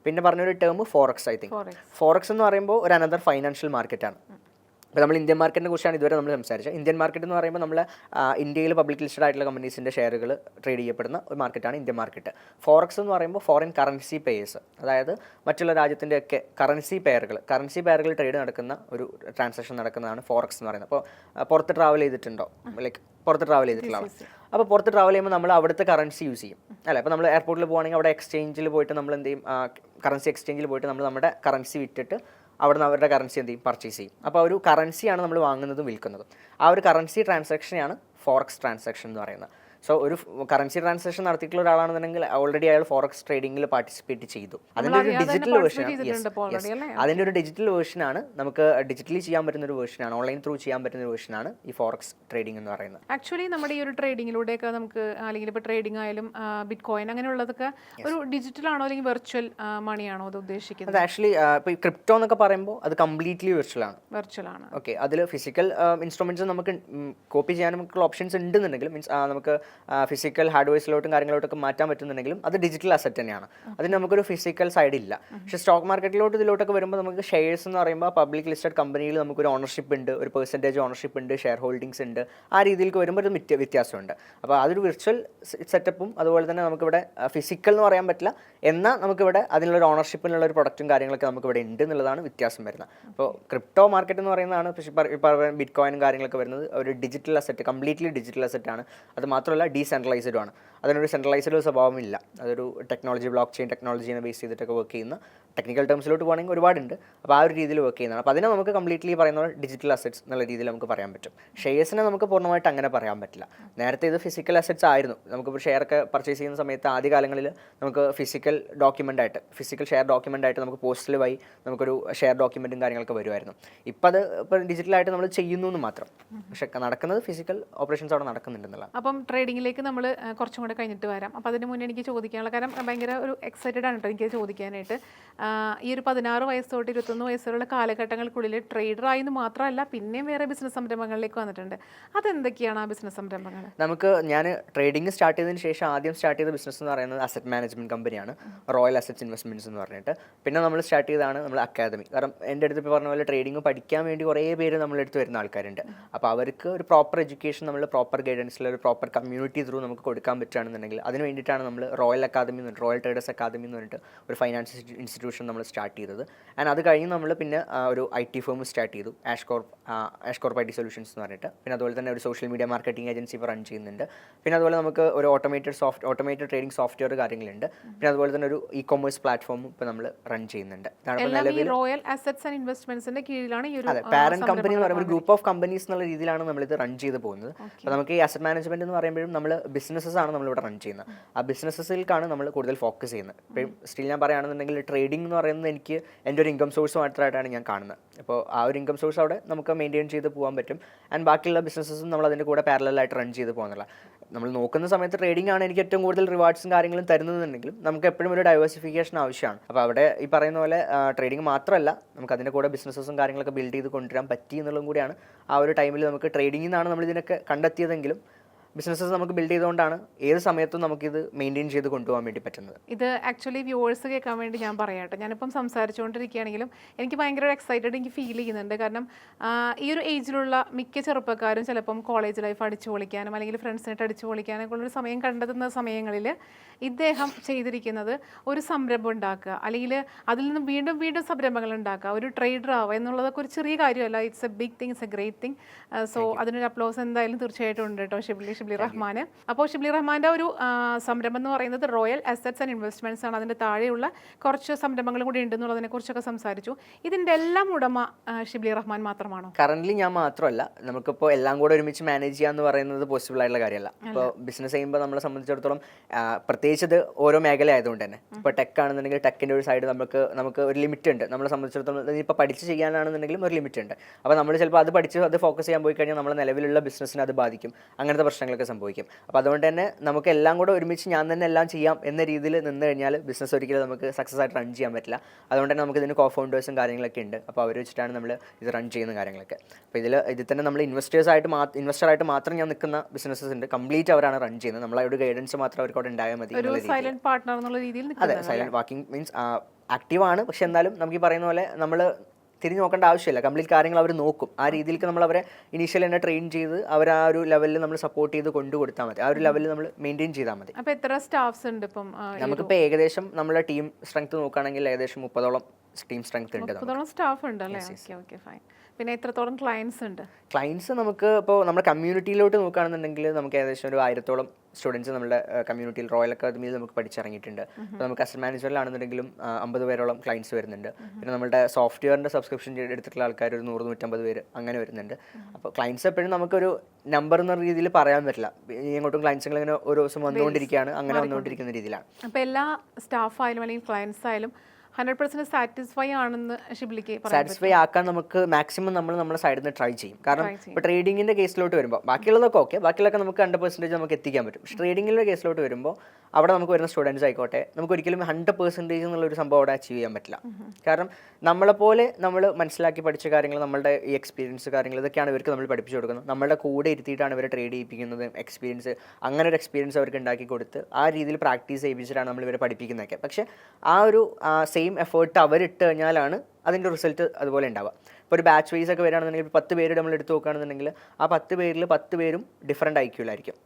പിന്നെ പറഞ്ഞൊരു term forex. I think forex എന്ന് പറയുമ്പോൾ ഒരു അനദർ ഫൈനാൻഷ്യൽ മാർക്കറ്റാണ്. ഇപ്പോൾ നമ്മൾ ഇന്ത്യൻ മാർക്കറ്റിനെ കുറിച്ചാണ് ഇതുവരെ നമ്മൾ സംസാരിച്ചത്. ഇന്ത്യൻ മാർക്കറ്റ് എന്ന് പറയുമ്പോൾ നമ്മൾ ഇന്ത്യയിൽ പബ്ലിക് ലിസ്റ്റഡ് ആയിട്ടുള്ള കമ്പനീസിൻ്റെ ഷെയറുകൾ ട്രേഡ് ചെയ്യപ്പെടുന്ന ഒരു മാർക്കറ്റാണ് ഇന്ത്യൻ മാർക്കറ്റ്. ഫോറക്സ് എന്ന് പറയുമ്പോൾ ഫോറിൻ കറൻസി പെയേഴ്സ്, അതായത് മറ്റുള്ള രാജ്യത്തിൻ്റെയൊക്കെ കറൻസി പെയറുകൾ ട്രേഡ് നടക്കുന്ന ഒരു ട്രാൻസാക്ഷൻ നടക്കുന്നതാണ് ഫോറക്സ് എന്ന് പറയുന്നത്. അപ്പോൾ പുറത്ത് ട്രാവൽ ചെയ്തിട്ടുണ്ടോ, ലൈക്ക് പുറത്ത് ട്രാവൽ ചെയ്തിട്ടുള്ള അപ്പോൾ പുറത്ത് ട്രാവൽ ചെയ്യുമ്പോൾ നമ്മൾ അവിടുത്തെ കറൻസി യൂസ് ചെയ്യും അല്ലേ. അപ്പോൾ നമ്മൾ എയർപോർട്ടിൽ പോകുകയാണെങ്കിൽ അവിടെ എക്സ്ചേഞ്ചിൽ പോയിട്ട് നമ്മൾ എന്ത് ചെയ്യും, കറൻസി എക്സ്ചേഞ്ചിൽ പോയിട്ട് നമ്മൾ നമ്മുടെ കറൻസി വിറ്റിട്ട് അവിടെ നിന്ന് അവരുടെ കറൻസി എന്ത് ചെയ്യും, പർച്ചേസ് ചെയ്യും. അപ്പോൾ ഒരു കറൻസിയാണ് നമ്മൾ വാങ്ങുന്നതും വിൽക്കുന്നതും. ആ ഒരു കറൻസി ട്രാൻസാക്ഷനെയാണ് ഫോറക്സ് ട്രാൻസാക്ഷൻ എന്ന് പറയുന്നത്. സോ ഒരു കറൻസി ട്രാൻസാക്ഷൻ നടത്തിയിട്ടുള്ള ഒരാളാണെന്നുണ്ടെങ്കിൽ ഓൾറെഡി അയാൾ ഫോറക്സ് ട്രേഡിംഗിൽ പാർട്ടിസിപ്പേറ്റ് ചെയ്തു. അതിൻ്റെ ഒരു ഡിജിറ്റൽ വേർഷനാണ് നമുക്ക് ഡിജിറ്റലി ചെയ്യാൻ പറ്റുന്ന ഒരു വേർഷനാണ്, ഓൺലൈൻ ത്രൂ ചെയ്യാൻ പറ്റുന്ന ഒരു വേർഷനാണ് ഈ ഫോറക്സ് ട്രേഡിംഗ് എന്ന് പറയുന്നത്. ആക്ച്വലി നമ്മുടെ ഈ ഒരു ട്രേഡിങ്ങിലൂടെയൊക്കെ നമുക്ക് അല്ലെങ്കിൽ ഇപ്പോൾ ട്രേഡിംഗ് ആയാലും ബിറ്റ് കോയിൻ അങ്ങനെയുള്ളതൊക്കെ ഒരു ഡിജിറ്റൽ ആണോ അല്ലെങ്കിൽ വെർച്വൽ മണിയാണോ അത് ഉദ്ദേശിക്കുന്നത്? അത് ആക്ച്വലി ഇപ്പോൾ ഈ ക്രിപ്റ്റോ എന്നൊക്കെ പറയുമ്പോൾ അത് കംപ്ലീറ്റ്ലി വെർച്വൽ ആണ്. ഓക്കെ, അതിൽ ഫിസിക്കൽ ഇൻസ്ട്രുമെന്റ്സ് നമുക്ക് കോപ്പി ചെയ്യാനുള്ള ഓപ്ഷൻസ് ഉണ്ടെന്നുണ്ടെങ്കിലും മീൻസ് നമുക്ക് ഫിസിക്കൽ ഹാർഡ്വെയർസിലോട്ടും കാര്യങ്ങളോട്ടൊക്കെ മാറ്റാൻ പറ്റുന്നുണ്ടെങ്കിലും അത് ഡിജിറ്റൽ അസറ്റ് തന്നെയാണ്. അതിന് നമുക്കൊരു ഫിസിക്കൽ സൈഡ് ഇല്ല. പക്ഷേ സ്റ്റോക്ക് മാർക്കറ്റിലോട്ട് ഇതിലോട്ടൊക്കെ വരുമ്പോൾ നമുക്ക് ഷെയർസ് എന്ന് പറയുമ്പോൾ പബ്ലിക് ലിസ്റ്റഡ് കമ്പനിയിൽ നമുക്കൊരു ഓണർഷിപ്പ് ഉണ്ട്, ഒരു പെർസെൻറ്റേജ് ഓണർഷിപ്പ് ഉണ്ട്, ഷെയർ ഹോൾഡിങ്സ് ഉണ്ട്. ആ രീതിയിലേക്ക് വരുമ്പോൾ ഒരു വ്യത്യാസമുണ്ട്. അപ്പോൾ അതൊരു വിർച്വൽ സെറ്റപ്പും അതുപോലെ തന്നെ നമുക്കിവിടെ ഫിസിക്കൽ എന്ന് പറയാൻ പറ്റില്ല, എന്നാൽ നമുക്കിവിടെ അതിനുള്ളൊരു ഓണർഷിപ്പിനുള്ള ഒരു പ്രൊഡക്റ്റും കാര്യങ്ങളൊക്കെ നമുക്കിവിടെ ഉണ്ട് എന്നുള്ളതാണ് വ്യത്യാസം വരുന്നത്. അപ്പോൾ ക്രിപ്റ്റോ മാർക്കറ്റ് എന്ന് പറയുന്നതാണ് ബിറ്റ് കോയിനും കാര്യങ്ങളൊക്കെ വരുന്നത് ഒരു ഡിജിറ്റൽ അസറ്റ്, കംപ്ലീറ്റ്ലി ഡിജിറ്റൽ അസറ്റാണ്. അത് മാത്രമല്ല ഡീസെൻട്രലൈസ്ഡും ആണ്. അതിനൊരു സെൻട്രലൈസ്ഡ് സ്വഭാവമില്ല. അതൊരു ടെക്നോളജി, ബ്ലോക്ക് ചെയിൻ ടെക്നോളജീനെ ബേസ് ചെയ്തിട്ടൊക്കെ വർക്ക് ചെയ്യുന്ന, ടെക്നിക്കൽ ടേംസിലോട്ട് പോകുകയാണെങ്കിൽ ഒരുപാടുണ്ട്. അപ്പോൾ ആ ഒരു രീതിയിൽ വർക്ക് ചെയ്യുന്നതാണ്. അപ്പോൾ അതിനെ നമുക്ക് കംപ്ലീറ്റ്ലി പറയുന്ന ഡിജിറ്റൽ അസറ്റ്സ് എന്നുള്ള രീതിയിൽ നമുക്ക് പറയാൻ പറ്റും. ഷെയർസിനെ നമുക്ക് പൂർണ്ണമായിട്ട് അങ്ങനെ പറയാൻ പറ്റില്ല. നേരത്തെ ഇത് ഫിസിക്കൽ അസറ്റ്സ് ആയിരുന്നു. നമുക്കിപ്പോൾ ഷെയറൊക്കെ പർച്ചേസ് ചെയ്യുന്ന സമയത്ത് ആദ്യ കാലങ്ങളിൽ നമുക്ക് ഫിസിക്കൽ ഷെയർ ഡോക്യുമെൻ്റ് ആയിട്ട് നമുക്ക് പോസ്റ്റൽ വഴി നമുക്കൊരു ഷെയർ ഡോക്യുമെൻറ്റും കാര്യങ്ങളൊക്കെ വരുമായിരുന്നു. ഇപ്പോൾ അത് ഇപ്പോൾ ഡിജിറ്റലായിട്ട് നമ്മൾ ചെയ്യുന്നു എന്ന് മാത്രം. പക്ഷേ നടക്കുന്നത് ഫിസിക്കൽ ഓപ്പറേഷൻസ് അവിടെ നടക്കുന്നുണ്ടെന്നുള്ള. അപ്പം ട്രേഡിങ്ങിലേക്ക് നമ്മൾ കുറച്ചും കൂടെ കഴിഞ്ഞിട്ട് വരാം. അപ്പോൾ അതിന് മുന്നേ എനിക്ക് ചോദിക്കാനുള്ള കാരണം ഭയങ്കര ഒരു എക്സൈറ്റഡ് ആണ് കേട്ടോ എനിക്ക് ചോദിക്കാനായിട്ട്. ഈ ഒരു 16 വയസ്സ് തൊട്ട് 21 വയസ്സ് വരെയുള്ള കാലഘട്ടങ്ങൾക്കുള്ളിൽ ട്രേഡറായി എന്ന് മാത്രമല്ല പിന്നെയും വേറെ ബിസിനസ് സംരംഭങ്ങളിലേക്ക് വന്നിട്ടുണ്ട്. അതെന്തൊക്കെയാണ് ആ ബിസിനസ് സംരംഭങ്ങൾ? ഞാൻ ട്രേഡിംഗ് സ്റ്റാർട്ട് ചെയ്തതിന് ശേഷം ആദ്യം സ്റ്റാർട്ട് ചെയ്ത ബിസിനസ് എന്ന് പറയുന്നത് അസറ്റ് മാനേജ്മെൻറ്റ് കമ്പനിയാണ്, റോയൽ അസറ്റ്സ് ഇൻവെസ്റ്റ്മെൻറ്റ്സ് എന്ന് പറഞ്ഞിട്ട്. പിന്നെ നമ്മൾ സ്റ്റാർട്ട് ചെയ്തതാണ് നമ്മൾ അക്കാദമി. കാരണം എൻ്റെ അടുത്ത് ഇപ്പോൾ പറഞ്ഞ പോലെ ട്രേഡിംഗ് പഠിക്കാൻ വേണ്ടി കുറേ പേര് നമ്മളെടുത്ത് വരുന്ന ആൾക്കാരുണ്ട്. അപ്പോൾ അവർക്ക് ഒരു പ്രോപ്പർ എഡ്യൂക്കേഷൻ, നമ്മൾ പ്രോപ്പർ ഗൈഡൻസിൽ ഒരു പ്രോപ്പർ കമ്മ്യൂണിറ്റി ത്രൂ നമുക്ക് കൊടുക്കാൻ പറ്റുകയാണെന്നുണ്ടെങ്കിൽ അതിന് വേണ്ടിയിട്ടാണ് നമ്മൾ റോയൽ ട്രേഡേഴ്സ് അക്കാദമി എന്ന് പറഞ്ഞിട്ട് ഒരു ഫൈനാൻസ് ഇൻസ്റ്റിറ്റ്യൂഷൻ നമ്മൾ സ്റ്റാർട്ട് ചെയ്തത്. ആൻഡ് അത് കഴിഞ്ഞ് നമ്മൾ പിന്നെ ഒരു IT ഫേം സ്റ്റാർട്ട് ചെയ്തു, ആഷ്കോർപ്പ് IT സൊല്യൂഷൻസ് എന്ന് പറഞ്ഞിട്ട്. പിന്നെ അതുപോലെ തന്നെ ഒരു സോഷ്യൽ മീഡിയ മാർക്കറ്റിംഗ് ഏജൻസി ഇപ്പോൾ റൺ ചെയ്യുന്നുണ്ട്. പിന്നെ അതുപോലെ നമുക്ക് ഒരു ഓട്ടോമേറ്റഡ് ട്രേഡിംഗ് സോഫ്റ്റ്വെയർ കാര്യങ്ങളുണ്ട്. പിന്നെ അതുപോലെ തന്നെ ഒരു ഇ-കൊമേഴ്സ് പ്ലാറ്റ്ഫോമും ഇപ്പോൾ നമ്മൾ റൺ ചെയ്യുന്നുണ്ട്. റോയൽ അസറ്റ്സ് ആൻഡ് ഇൻവെസ്റ്റ്മെന്റ്സിന്റെ കീഴിലാണ് ഈ ഒരു പാരന്റ് കമ്പനി എന്ന് പറയുമ്പോൾ ഗ്രൂപ്പ് ഓഫ് കമ്പനീസ് എന്നുള്ള രീതിയിലാണ് നമ്മളിത് റൺ ചെയ്ത് പോകുന്നത്. അപ്പോൾ നമുക്ക് ഈ അസറ്റ് മാനേജ്മെന്റ് എന്ന് പറയുമ്പോഴും നമ്മൾ ബിസിനസ്സസ് ആണ് നമ്മളിവിടെ റൺ ചെയ്യുന്നത്. ആ ബിസിനസ്സിലേക്കാണ് നമ്മൾ കൂടുതൽ ഫോക്കസ് ചെയ്യുന്നത്. ഇപ്പം സ്റ്റിൽ ഞാൻ പറയുകയാണെന്നുണ്ടെങ്കിൽ ട്രേഡിംഗ് എന്ന് പറയുന്നത് എനിക്ക് എൻ്റെ ഒരു ഇൻകം സോഴ്സ് മാത്രമായിട്ടാണ് ഞാൻ കാണുന്നത്. അപ്പോൾ ആ ഒരു ഇൻകം സോഴ്സ് അവിടെ നമുക്ക് മെയിൻറ്റെയിൻ ചെയ്ത് പോകാൻ പറ്റും. ആൻഡ് ബാക്കിയുള്ള ബിസിനസ്സും നമ്മൾ അതിൻ്റെ കൂടെ പാരലായിട്ട് റൺ ചെയ്ത് പോകുന്നില്ല. നമ്മൾ നോക്കുന്ന സമയത്ത് ട്രേഡിംഗ് ആണ് എനിക്ക് ഏറ്റവും കൂടുതൽ റിവാർഡ്സും കാര്യങ്ങളും തരുന്നതെന്നുണ്ടെങ്കിലും നമുക്ക് എപ്പോഴും ഒരു ഡൈവേഴ്സിഫിക്കേഷൻ ആവശ്യമാണ്. അപ്പോൾ അവിടെ ഈ പറയുന്ന പോലെ ട്രേഡിംഗ് മാത്രമല്ല, നമുക്ക് അതിൻ്റെ കൂടെ ബിസിനസ്സും കാര്യങ്ങളൊക്കെ ബിൽഡ് ചെയ്ത് കൊണ്ടുവരാൻ പറ്റി എന്നുള്ളതും കൂടിയാണ് ആ ഒരു ടൈമിൽ നമുക്ക് ട്രേഡിംഗിൽ നിന്നാണ് നമ്മൾ ഇതിനൊക്കെ കണ്ടെത്തിയതെങ്കിലും ബിസിനസ്സസ് നമുക്ക് ബിൽഡ് ചെയ്തുകൊണ്ടാണ് ഏത് സമയത്തും നമുക്കിത് മെയിൻറ്റെയിൻ ചെയ്ത് കൊണ്ടുപോകാൻ വേണ്ടി പറ്റുന്നത്. ഇത് ആക്ച്വലി വ്യൂവേഴ്സ് കേൾക്കാൻ വേണ്ടി ഞാൻ പറയട്ടെ, ഞാനിപ്പം സംസാരിച്ചുകൊണ്ടിരിക്കുകയാണെങ്കിലും എനിക്ക് ഭയങ്കര എക്സൈറ്റഡ് എനിക്ക് ഫീൽ ചെയ്യുന്നുണ്ട്. കാരണം ഈ ഒരു ഏജിലുള്ള മിക്ക ചെറുപ്പക്കാരും ചിലപ്പം കോളേജ് ലൈഫ് അടിച്ചു പൊളിക്കാനും അല്ലെങ്കിൽ ഫ്രണ്ട്സിനായിട്ട് അടിച്ചു പൊളിക്കാനൊക്കെ ഉള്ളൊരു സമയം കണ്ടെത്തുന്ന സമയങ്ങളിൽ ഇദ്ദേഹം ചെയ്തിരിക്കുന്നത് ഒരു സംരംഭം ഉണ്ടാക്കുക, അല്ലെങ്കിൽ അതിൽ നിന്ന് വീണ്ടും വീണ്ടും സംരംഭങ്ങൾ ഉണ്ടാക്കുക, ഒരു ട്രേഡർ ആവുക എന്നുള്ളതൊക്കെ ഒരു ചെറിയ കാര്യമല്ല. It's a big thing, it's a great thing. So അതിനൊരു അപ്ലോസ് എന്തായാലും തീർച്ചയായിട്ടും ഉണ്ട് കേട്ടോ ഷിബ്ലി റഹ്മാൻ. അപ്പോൾ ഷിബ്ലി റഹ്മാൻ്റെ ഒരു സംരംഭം എന്ന് പറയുന്നത് റോയൽ അസറ്റ്സ് ആൻഡ് ഇൻവെസ്റ്റ്മെൻറ്റ്സ് ആണ്. അതിൻ്റെ താഴെയുള്ള കുറച്ച് സംരംഭങ്ങളും കൂടി ഉണ്ടെന്നുള്ളതിനെ കുറിച്ചൊക്കെ സംസാരിച്ചു. ഇതിൻ്റെ എല്ലാം ഉടമ ഷിബ്ലി റഹ്മാൻ മാത്രമാണോ? കറന്റ് ഞാൻ മാത്രമല്ല, നമുക്കിപ്പോൾ എല്ലാം കൂടെ ഒരുമിച്ച് മാനേജ് ചെയ്യാന്ന് പറയുന്നത് പോസിബിൾ ആയിട്ടുള്ള കാര്യമല്ല. ഇപ്പോൾ ബിസിനസ് ചെയ്യുമ്പോൾ നമ്മളെ സംബന്ധിച്ചിടത്തോളം പ്രത്യേകിച്ച് ഇത് ഓരോ മേഖല ആയതുകൊണ്ട് തന്നെ ഇപ്പോൾ ടെക് ആണെന്നുണ്ടെങ്കിൽ ടെക്കിൻ്റെ ഒരു സൈഡ് നമുക്ക് ഒരു ലിമിറ്റ് ഉണ്ട്. നമ്മളെ സംബന്ധിച്ചിടത്തോളം ഇപ്പോൾ പഠിച്ച് ചെയ്യാനാണെന്നുണ്ടെങ്കിലും ഒരു ലിമിറ്റ് ഉണ്ട്. അപ്പോൾ നമ്മൾ ചിലപ്പോൾ അത് പഠിച്ച് അത് ഫോക്കസ് ചെയ്യാൻ പോയി കഴിഞ്ഞാൽ നമ്മുടെ നിലവിലുള്ള ബിസിനസ്സിനെ അത് ബാധിക്കും, അങ്ങനത്തെ പ്രശ്നങ്ങളൊക്കെ സംഭവിക്കും. അപ്പോൾ അതുകൊണ്ട് തന്നെ നമുക്ക് എല്ലാം കൂടെ ഒരുമിച്ച് ഞാൻ തന്നെ എല്ലാം ചെയ്യാം എന്ന രീതിയിൽ നിന്ന് കഴിഞ്ഞാൽ ബിസിനസ് ഒരിക്കലും നമുക്ക് സക്സസ് ആയിട്ട് റൺ ചെയ്യാൻ പറ്റില്ല. അതുകൊണ്ട് തന്നെ നമുക്ക് ഇതിന് കോ-ഫൗണ്ടേഴ്സും കാര്യങ്ങളൊക്കെ ഉണ്ട്. അപ്പോൾ അവർ വെച്ചിട്ടാണ് നമ്മൾ ഇത് റൺ ചെയ്യുന്ന കാര്യങ്ങളൊക്കെ. അപ്പോൾ ഇതിൽ തന്നെ നമ്മൾ ഇൻവെസ്റ്ററായിട്ട് മാത്രം ഞാൻ നിൽക്കുന്ന ബിസിനസ്സസ് ഉണ്ട്. കംപ്ലീറ്റ് അവരാണ് റൺ ചെയ്യുന്നത്. നമ്മളൊരു ഗൈഡൻസ് മാത്രം അവർക്ക് അവിടെ ഉണ്ടായാൽ മതി. സൈലന്റ് പാർട്ട്ണർ എന്നുള്ള രീതിയിൽ. അതെ, സൈലന്റ് വാക്കിംഗ് മീൻസ് ആക്റ്റീവാണ്, പക്ഷെ എന്നാലും നമുക്ക് ഈ പറയുന്ന പോലെ നമ്മൾ തിരിഞ്ഞ് നോക്കേണ്ട ആവശ്യമില്ല. കംപ്ലീറ്റ് കാര്യങ്ങൾ അവർ നോക്കും. ആ രീതിയിലേക്ക് നമ്മൾ അവരെ ഇനീഷ്യലി തന്നെ ട്രെയിൻ ചെയ്ത് അവർ ആ ഒരു ലെവലിൽ നമ്മൾ സപ്പോർട്ട് ചെയ്ത് കൊണ്ടു കൊടുത്താൽ മതി. ആ ഒരു ലെവലിൽ നമ്മൾ മെയിൻറ്റെയിൻ ചെയ്താൽ മതി. അപ്പോൾ എത്ര സ്റ്റാഫ്സ് ഉണ്ട് ഇപ്പം? നമുക്കിപ്പോൾ ഏകദേശം നമ്മളെ ടീം സ്ട്രെങ്ത് നോക്കുകയാണെങ്കിൽ ഏകദേശം 30ഓളം ടീം സ്ട്രെങ്ത് ഉണ്ട്. 30ഓളം സ്റ്റാഫ് ഉണ്ട് അല്ലേ? Okay fine. പിന്നെ എത്രത്തോളം ക്ലയൻസ് ഉണ്ട്? ക്ലയൻസ് നമുക്ക് ഇപ്പോൾ നമ്മുടെ കമ്മ്യൂണിറ്റിയിലോട്ട് നോക്കുകയാണെന്നുണ്ടെങ്കിൽ നമുക്ക് ഏകദേശം ഒരു 1000ഓളം സ്റ്റുഡൻസ് നമ്മുടെ കമ്മ്യൂണിറ്റിയിൽ റോയൽ അക്കാദമിയിൽ നമുക്ക് പഠിച്ചിറങ്ങിയിട്ടുണ്ട്. അപ്പോൾ നമുക്ക് അസറ്റ് മാനേജ്മെൻറ്റിലാണെന്നുണ്ടെങ്കിലും 50 പേരോളം ക്ലയൻസ് വരുന്നുണ്ട്. പിന്നെ നമ്മുടെ സോഫ്റ്റ്വെയറിൻ്റെ സബ്സ്ക്രിപ്ഷൻ എടുത്തിട്ടുള്ള ആൾക്കാർ ഒരു 100-150 പേര് അങ്ങനെ വരുന്നുണ്ട്. അപ്പോൾ ക്ലയൻസ് എപ്പോഴും നമുക്കൊരു നമ്പർ എന്ന രീതിയിൽ പറയാൻ പറ്റില്ല. ഇങ്ങോട്ടും ക്ലയൻസുകൾ ഇങ്ങനെ ഓരോ ദിവസം വന്നുകൊണ്ടിരിക്കുകയാണ്, അങ്ങനെ വന്നുകൊണ്ടിരിക്കുന്ന രീതിയിലാണ്. അപ്പോൾ എല്ലാ സ്റ്റാഫായാലും അല്ലെങ്കിൽ ക്ലയൻസ് ആയാലും 100% സാറ്റിസ്ഫൈ ആണെന്ന് ഷിബ്ലിക്ക് സാറ്റിസ്ഫൈ ആക്കാൻ നമുക്ക് മാക്സിമം നമ്മൾ നമ്മുടെ സൈഡിൽ നിന്ന് ട്രൈ ചെയ്യും. കാരണം ഇപ്പോൾ ട്രേഡിങ്ങിൻ്റെ കേസിലോട്ട് വരുമ്പോൾ ബാക്കിയുള്ളതൊക്കെ ഓക്കെ, ബാക്കിയുള്ളതൊക്കെ നമുക്ക് 100% നമുക്ക് എത്തിക്കാൻ പറ്റും. പക്ഷേ ട്രേഡിങ്ങിൻ്റെ കേസിലോട്ട് വരുമ്പോൾ അവിടെ നമുക്ക് വരുന്ന സ്റ്റുഡൻസ് ആയിക്കോട്ടെ, നമുക്ക് ഒരിക്കലും 100% എന്നുള്ളൊരു സംഭവം അവിടെ അച്ചീവ് ചെയ്യാൻ പറ്റില്ല. കാരണം നമ്മളെപ്പോലെ നമ്മൾ മനസ്സിലാക്കി പഠിച്ച കാര്യങ്ങൾ, നമ്മളുടെ ഈ എക്സ്പീരിയൻസ് കാര്യങ്ങൾ ഇതൊക്കെയാണ് ഇവർക്ക് നമ്മൾ പഠിപ്പിച്ചു കൊടുക്കുന്നത്. നമ്മളുടെ കൂടെ ഇരുത്തിയിട്ടാണ് ഇവരെ ട്രേഡ് ചെയ്യിപ്പിക്കുന്നത്. എക്സ്പീരിയൻസ് അങ്ങനെ ഒരു എക്സ്പീരിയൻസ് അവർക്ക് ഉണ്ടാക്കി കൊടുത്ത് ആ രീതിയിൽ പ്രാക്ടീസ് ചെയ്യിപ്പിച്ചിട്ടാണ് നമ്മൾ ഇവരെ പഠിപ്പിക്കുന്നതൊക്കെ. പക്ഷേ ആ ഒരു സെയിം എഫേർട്ട് അവരിട്ട് കഴിഞ്ഞാലാണ് അതിൻ്റെ റിസൾട്ട് അതുപോലെ ഉണ്ടാവുക. ഇപ്പോൾ ഒരു ബാച്ച് വൈസ് ഒക്കെ വരികയാണെന്നുണ്ടെങ്കിൽ 10 പേര് നമ്മൾ എടുത്ത് നോക്കുകയാണെന്നുണ്ടെങ്കിൽ ആ 10 പേരിൽ 10 പേരും ഡിഫറെൻറ്റ് ഐക്യൂലായിരിക്കും.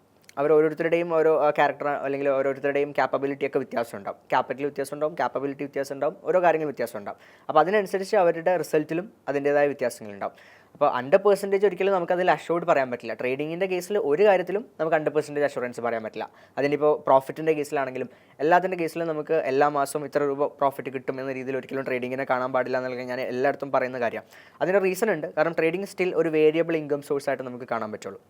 അവർ ഓരോരുത്തരുടെയും ഓരോ ക്യാരക്ടർ അല്ലെങ്കിൽ ഓരോരുത്തരുടെയും ക്യാപ്പബിലിറ്റി ഒക്കെ വ്യത്യാസം ഉണ്ടാവും. ക്യാപിറ്റൽ വ്യത്യാസം ഉണ്ടാവും, ക്യാപ്പബിലിറ്റി വ്യത്യാസം ഉണ്ടാവും, ഓരോ കാര്യങ്ങൾ വ്യത്യാസം ഉണ്ടാവും. അപ്പോൾ അതിനനുസരിച്ച് അവരുടെ റിസൾട്ടിലും അതിൻ്റേതായ വ്യത്യാസങ്ങളുണ്ടാവും. അപ്പോൾ 100% ഒരിക്കലും നമുക്കതിൽ അഷ്യൂർഡ് പറയാൻ പറ്റില്ല. ട്രേഡിങ്ങിൻ്റെ കേസിൽ ഒരു കാര്യത്തിലും നമുക്ക് 100% അഷുറൻസ് പറയാൻ പറ്റില്ല. അതിനിപ്പോൾ പ്രോഫിറ്റിൻ്റെ കേസിലാണെങ്കിലും എല്ലാത്തിൻ്റെ കേസിലും നമുക്ക് എല്ലാ മാസവും ഇത്ര രൂപ പ്രോഫിറ്റ് കിട്ടും എന്ന രീതിയിൽ ഒരിക്കലും ട്രേഡിങ്ങിനെ കാണാൻ പാടില്ല എന്നുള്ളത് ഞാൻ എല്ലായിടത്തും പറയുന്ന കാര്യമാണ്. അതിന് റീസൺ ഉണ്ട്. കാരണം ട്രേഡിംഗ് സ്റ്റിൽ ഒരു വേരിയബിൾ ഇൻകം സോഴ്സ് ആയിട്ട് നമുക്ക് കാണാൻ പറ്റുള്ളൂ.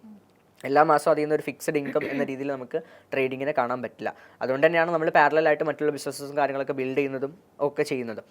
എല്ലാ മാസവും അതിൽ നിന്ന് ഒരു ഫിക്സഡ് ഇൻകം എന്ന രീതിയിൽ നമുക്ക് ട്രേഡിങ്ങിനെ കാണാൻ പറ്റില്ല. അതുകൊണ്ട് തന്നെയാണ് നമ്മൾ പാരലായിട്ട് മറ്റുള്ള ബിസിനസ്സും കാര്യങ്ങളൊക്കെ ബിൽഡ് ചെയ്യുന്നതും ഒക്കെ ചെയ്യുന്നതും.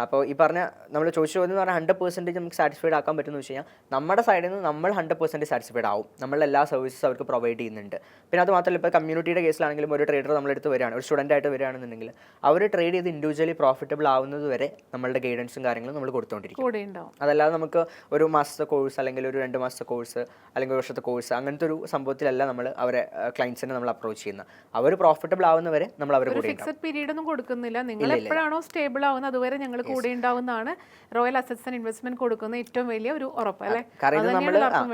അപ്പോൾ ഈ പറഞ്ഞ നമ്മൾ ചോദിച്ചു എന്ന് പറഞ്ഞാൽ 100% നമുക്ക് സാറ്റിസ്ഫൈഡ് ആക്കാൻ പറ്റുമെന്ന് വെച്ച് കഴിഞ്ഞാൽ നമ്മുടെ സൈഡിൽ നിന്ന് നമ്മൾ 100% സാറ്റിസ്ഫൈഡ് ആവും. നമ്മളെ എല്ലാ സർവീസസ് അവർക്ക് പ്രൊവൈഡ് ചെയ്യുന്നുണ്ട്. പിന്നെ അത് മാത്രമല്ല, ഇപ്പോൾ കമ്മ്യൂണിറ്റിയുടെ കേസിലാണെങ്കിലും ഒരു ട്രേഡർ നമ്മളെടുത്ത് വരികയാണ്, ഒരു സ്റ്റുഡൻ്റ് ആയിട്ട് വരികയാണെന്നുണ്ടെങ്കിൽ അവർ ട്രേഡ് ചെയ്ത് ഇൻഡിവിജ്വലി പ്രോഫിറ്റബിൾ ആവുന്നത് വരെ നമ്മളുടെ ഗൈഡൻസും കാര്യങ്ങളും നമ്മൾ കൊടുത്തുകൊണ്ടിരിക്കും. അതല്ലാതെ നമുക്ക് ഒരു മാസത്തെ കോഴ്സ് അല്ലെങ്കിൽ ഒരു 2 മാസത്തെ കോഴ്സ് അല്ലെങ്കിൽ ഒരു വർഷത്തെ കോഴ്സ് അങ്ങനത്തെ ഒരു സംഭവത്തിലല്ല നമ്മൾ അവരെ ക്ലയൻസിനെ നമ്മൾ അപ്രോച്ച് ചെയ്യുന്നത്. അവർ പ്രോഫിറ്റബിൾ ആവുന്നവരെ നമ്മൾ അവരെ കൂടെ ഫിക്സഡ് പീരീഡ് ഒന്നും കൊടുക്കുന്നില്ല. നിങ്ങൾ എപ്പോഴാണോ സ്റ്റേബിൾ ആവുന്നത് അതുവരെ ഞങ്ങൾ കൂടെ ഉണ്ടാവുന്നതാണ് റോയൽ അസറ്റ്സ് ആൻഡ് ഇൻവെസ്റ്റ്മെന്റ് കൊടുക്കുന്ന ഏറ്റവും വലിയ ഒരു ഉറപ്പ് അല്ലേ? കാരണം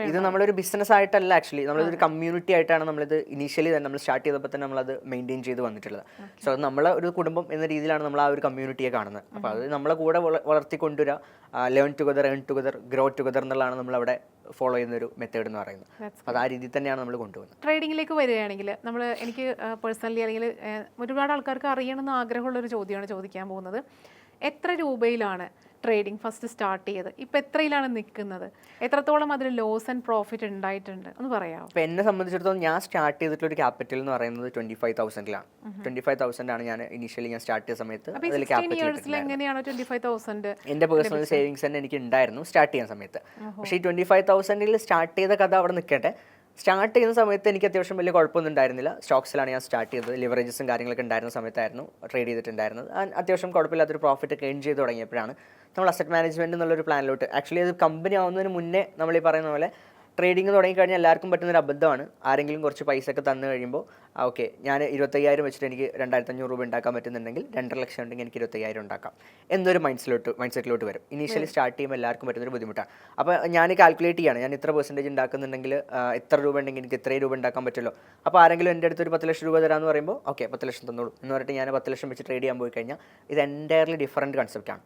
ഇത് നമ്മളൊരു ബിസിനസ് ആയിട്ടല്ല, ആക്ച്വലി നമ്മളൊരു കമ്മ്യൂണിറ്റി ആയിട്ടാണ് നമ്മളിത് ഇനീഷ്യലി തന്നെ നമ്മൾ സ്റ്റാർട്ട് ചെയ്തപ്പോൾ തന്നെ നമ്മളത് മെയിൻറ്റെയിൻ ചെയ്ത് വന്നിട്ടുള്ളത്. സോ അത് നമ്മളെ ഒരു കുടുംബം എന്ന രീതിയിലാണ് നമ്മൾ ആ ഒരു കമ്മ്യൂണിറ്റിയെ കാണുന്നത്. അപ്പോൾ അത് നമ്മളെ കൂടെ വളർത്തിക്കൊണ്ടുവരിക, learn together, earn together, grow together എന്നുള്ളതാണ് നമ്മളവിടെ ഫോളോ ചെയ്യുന്ന ഒരു മെത്തേഡ് എന്ന് പറയുന്നത്. അത് ആ രീതിയിൽ തന്നെയാണ് നമ്മൾ കൊണ്ടുപോകുന്നത്. ട്രേഡിങ്ങിലേക്ക് വരികയാണെങ്കിൽ എനിക്ക് പേഴ്സണലി അല്ലെങ്കിൽ ഒരുപാട് ആൾക്കാർക്ക് അറിയണമെന്ന് ആഗ്രഹമുള്ള ഒരു ചോദ്യമാണ് ചോദിക്കാൻ പോകുന്നത്. എത്ര രൂപയിലാണ് ട്രേഡിംഗ് ഫസ്റ്റ് സ്റ്റാർട്ട് ചെയ്ത് ഇപ്പോൾ എത്രയിലാണ് നിൽക്കുന്നത്? എത്രത്തോളം അതിൽ ലോസ് ആൻഡ് പ്രോഫിറ്റ് ഉണ്ടായിട്ടുണ്ട് ഒന്ന് പറയാമോ? അപ്പോൾ എന്നെ സംബന്ധിച്ചിടത്തോളം ഞാൻ സ്റ്റാർട്ട് ചെയ്തിട്ടുള്ള ഒരു ക്യാപിറ്റൽ എന്ന് പറയുന്നത് 25,000-ലാണ്. 25,000 ഞാൻ ഇനീഷ്യലി ഞാൻ സ്റ്റാർട്ട് ചെയ്ത സമയത്ത് അതിൽ ക്യാപിറ്റൽ എങ്ങനെയാണോ 25,000 എൻ്റെ പേഴ്സണൽ സേവിങ്സ് തന്നെ എനിക്ക് ഉണ്ടായിരുന്നു സ്റ്റാർട്ട് ചെയ്യുന്ന സമയത്ത്. പക്ഷേ ഈ 25,000 സ്റ്റാർട്ട് ചെയ്ത കഥ അവിടെ നിൽക്കട്ടെ. സ്റ്റാർട്ട് ചെയ്യുന്ന സമയത്ത് എനിക്ക് അത്യാവശ്യം വലിയ കുഴപ്പമൊന്നും ഉണ്ടായിരുന്നില്ല. സ്റ്റോക്സിലാണ് ഞാൻ സ്റ്റാർട്ട് ചെയ്തത്. ലിവറേജസും കാര്യങ്ങളൊക്കെ ഉണ്ടായിരുന്ന സമയത്തായിരുന്നു ട്രേഡ് ചെയ്തിട്ടുണ്ടായിരുന്നത്. അത്യാവശ്യം കുഴപ്പമില്ലാത്തൊരു പ്രോഫിറ്റ് ഒക്കെ ഏൺ ചെയ്ത് തുടങ്ങിയപ്പോഴാണ് നമ്മൾ അസറ്റ് മാനേജ്മെൻറ്റ് എന്നുള്ളൊരു പ്ലാനിലോട്ട്, ആക്ച്വലി അത് കമ്പനി ആവുന്നതിന് മുന്നേ നമ്മൾ ഈ പറയുന്ന പോലെ ട്രേഡിംഗ് തുടങ്ങിക്കഴിഞ്ഞാൽ എല്ലാവർക്കും പറ്റുന്നൊരു അബദ്ധമാണ്. ആരെങ്കിലും കുറച്ച് പൈസ ഒക്കെ തന്നു കഴിയുമ്പോൾ ഓക്കെ ഞാൻ 25,000 വെച്ചിട്ട് എനിക്ക് 2,500 രൂപ ഉണ്ടാക്കാൻ പറ്റുന്നുണ്ടെങ്കിൽ 2.5 ലക്ഷം ഉണ്ടെങ്കിൽ എനിക്ക് 25,000 ഉണ്ടാക്കാം എന്നൊരു മൈൻഡ് സെറ്റിലോട്ട് വരും. ഇനീഷ്യലി സ്റ്റാർട്ട് ചെയ്യുമ്പോൾ എല്ലാവർക്കും പറ്റുന്നൊരു ബുദ്ധിമുട്ടാണ്. അപ്പോൾ ഞാൻ കാൽക്കുലേറ്റ് ചെയ്യാണ്, ഞാൻ ഇത്ര പെർസെൻറ്റേജ് ഉണ്ടാക്കുന്നുണ്ടെങ്കിൽ എത്ര രൂപ ഉണ്ടെങ്കിൽ എനിക്ക് ഇത്രയും രൂപ ഉണ്ടാക്കാൻ പറ്റുമല്ലോ. അപ്പോൾ ആരെങ്കിലും എൻ്റെ അടുത്ത് ഒരു 10 ലക്ഷം രൂപ തരാമെന്ന് പറയുമ്പോൾ ഓക്കെ 10 ലക്ഷം തന്നോളൂ എന്ന് പറഞ്ഞിട്ട് ഞാൻ 10 ലക്ഷം വെച്ച് ട്രേഡ് ചെയ്യാൻ പോയി കഴിഞ്ഞാൽ ഇത് എൻറ്റയർലി ഡിഫറൻറ്റ് കൺസെപ്റ്റാണ്.